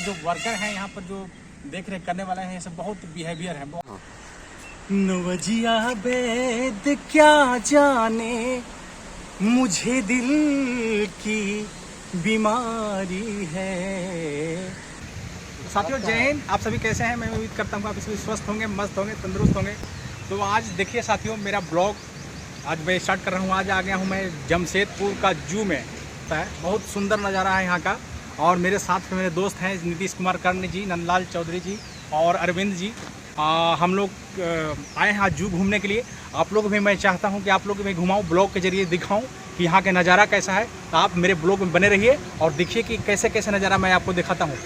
जो वर्कर हैं यहाँ पर, जो देख रेख करने वाले हैं, ये सब बहुत बिहेवियर है। नवजिया बेद क्या जाने मुझे दिल की बीमारी है। साथियों जय हिंद, आप सभी कैसे हैं? मैं उम्मीद करता हूँ आप सभी स्वस्थ होंगे, मस्त होंगे, तंदुरुस्त होंगे। तो आज देखिए साथियों, मेरा ब्लॉग आज मैं स्टार्ट कर रहा हूँ। आज आ गया हूँ मैं जमशेदपुर का जू में। बहुत सुंदर नज़ारा है यहाँ का, और मेरे साथ में मेरे दोस्त हैं नीतीश कुमार कर्ण जी, नंदलाल चौधरी जी और अरविंद जी। हम लोग आए हैं आज जू घूमने के लिए। आप लोग भी मैं चाहता हूँ कि आप लोग भी घुमाऊँ, ब्लॉग के जरिए दिखाऊँ कि यहाँ का नज़ारा कैसा है। तो आप मेरे ब्लॉग में बने रहिए और देखिए कि कैसे कैसे नज़ारा मैं आपको दिखाता हूँ।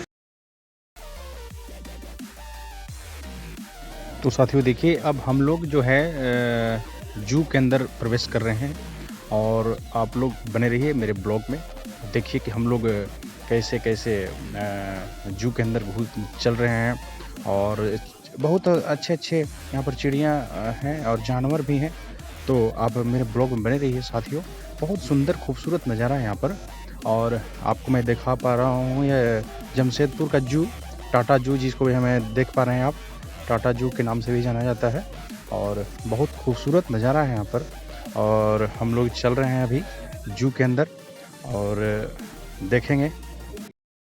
तो साथियों देखिए, अब हम लोग जो है जू के अंदर प्रवेश कर रहे हैं, और आप लोग बने रहिए मेरे ब्लॉग में। देखिए कि हम लोग कैसे कैसे जू के अंदर चल रहे हैं, और बहुत अच्छे अच्छे यहाँ पर चिड़ियाँ हैं और जानवर भी हैं। तो आप मेरे ब्लॉग में बने रहिए साथियों। बहुत सुंदर खूबसूरत नज़ारा है यहाँ पर, और आपको मैं दिखा पा रहा हूँ यह जमशेदपुर का जू, टाटा जू, जिसको भी हमें देख पा रहे हैं आप, टाटा जू के नाम से भी जाना जाता है। और बहुत खूबसूरत नज़ारा है यहाँ पर, और हम लोग चल रहे हैं अभी जू के अंदर और देखेंगे।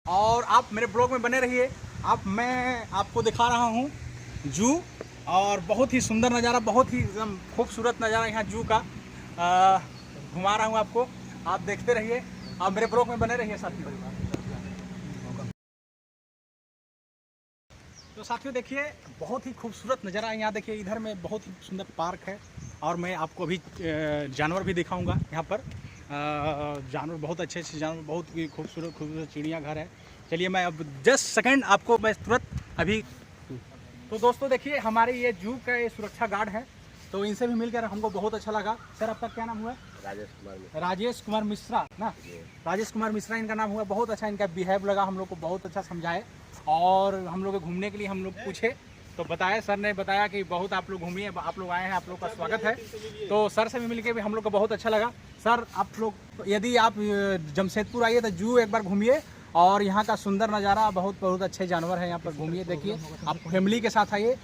और आप मेरे ब्लॉग में बने रहिए। मैं आपको दिखा रहा हूँ जू, और बहुत ही सुंदर नज़ारा, बहुत ही एकदम खूबसूरत नज़ारा यहाँ जू का घुमा रहा हूँ आपको। आप देखते रहिए, आप मेरे ब्लॉग में बने रहिए साथियों। तो साथियों देखिए, बहुत ही खूबसूरत नज़ारा है यहाँ। देखिए इधर में बहुत ही सुंदर पार्क है, और मैं आपको अभी जानवर भी दिखाऊंगा यहाँ पर। जानवर बहुत अच्छे अच्छे जानवर, बहुत ही खूबसूरत खूबसूरत चिड़ियाघर है। चलिए मैं अब जस्ट सेकंड आपको मैं तुरंत अभी। तो दोस्तों देखिए, हमारे ये जू का ये सुरक्षा गार्ड है, तो इनसे भी मिलकर हमको बहुत अच्छा लगा। सर आपका क्या नाम हुआ? राजेश कुमार मिश्रा ना, राजेश कुमार मिश्रा इनका नाम हुआ। बहुत अच्छा इनका बिहेव लगा हम लोग को, बहुत अच्छा समझाए, और हम लोग घूमने के लिए हम लोग पूछे तो बताया, सर ने बताया कि बहुत आप लोग घूमिए, आप लोग आए हैं, आप लोग का स्वागत है। तो सर से भी मिलके भी हम लोग को बहुत अच्छा लगा। सर आप लोग यदि आप जमशेदपुर आइए तो जू एक बार घूमिए, और यहाँ का सुंदर नज़ारा, बहुत बहुत अच्छे जानवर हैं यहाँ पर, घूमिए देखिए। आप फैमिली के साथ आइए।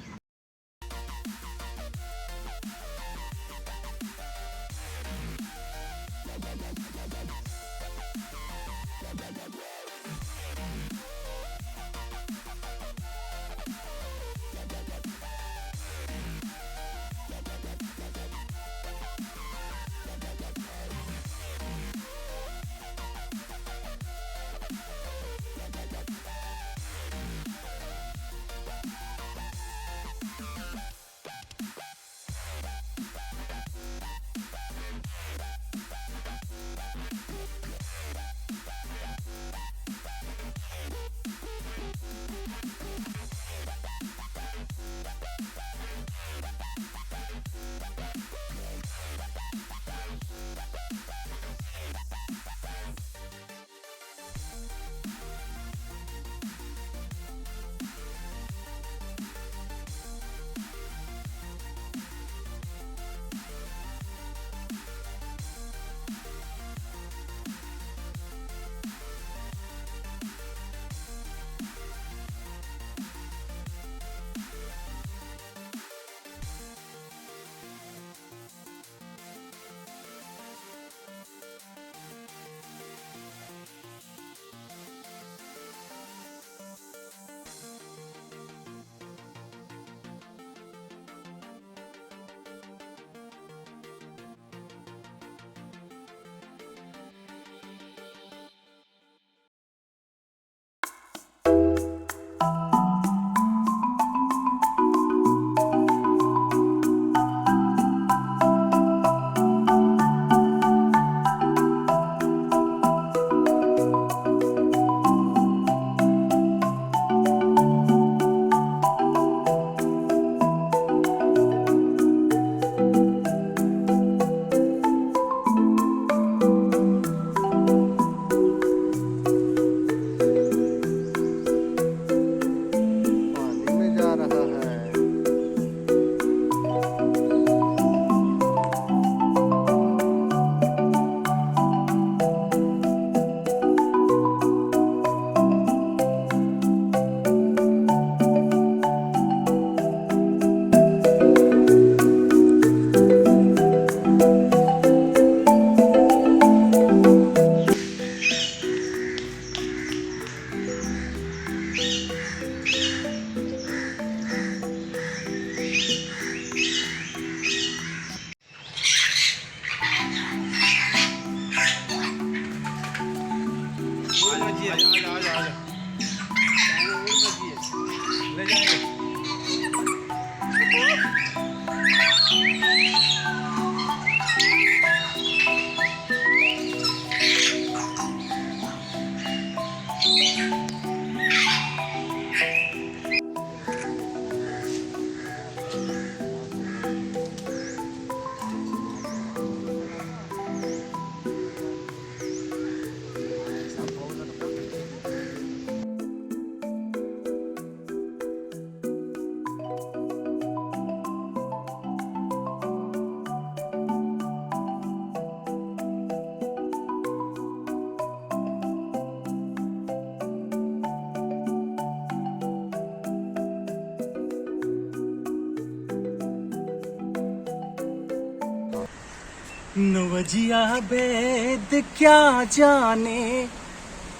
नवजिया वैद क्या जाने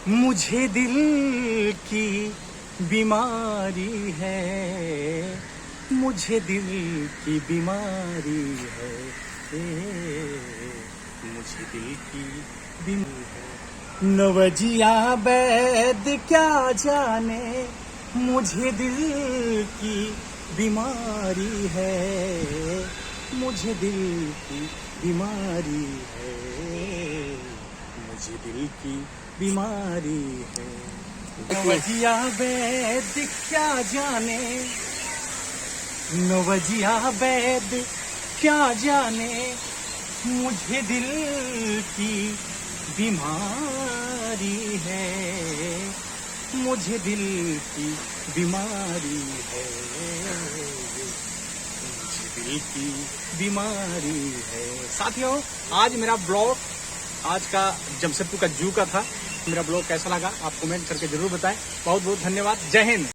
मुझे दिल की बीमारी है, मुझे दिल की बीमारी है, मुझे दिल की बीमारी है। नवजिया वैद क्या जाने मुझे दिल की बीमारी है, मुझे दिल की बीमारी है, मुझे दिल की बीमारी है। नवजिया वैद क्या जाने, नवजिया वैद क्या जाने मुझे दिल की बीमारी है, मुझे दिल की बीमारी है, मुझे दिल की बीमारी है। साथियों, आज मेरा ब्लॉग आज का जमशेदपुर का जू का था। मेरा ब्लॉग कैसा लगा आप कमेंट करके जरूर बताएं। बहुत बहुत धन्यवाद। जय हिंद।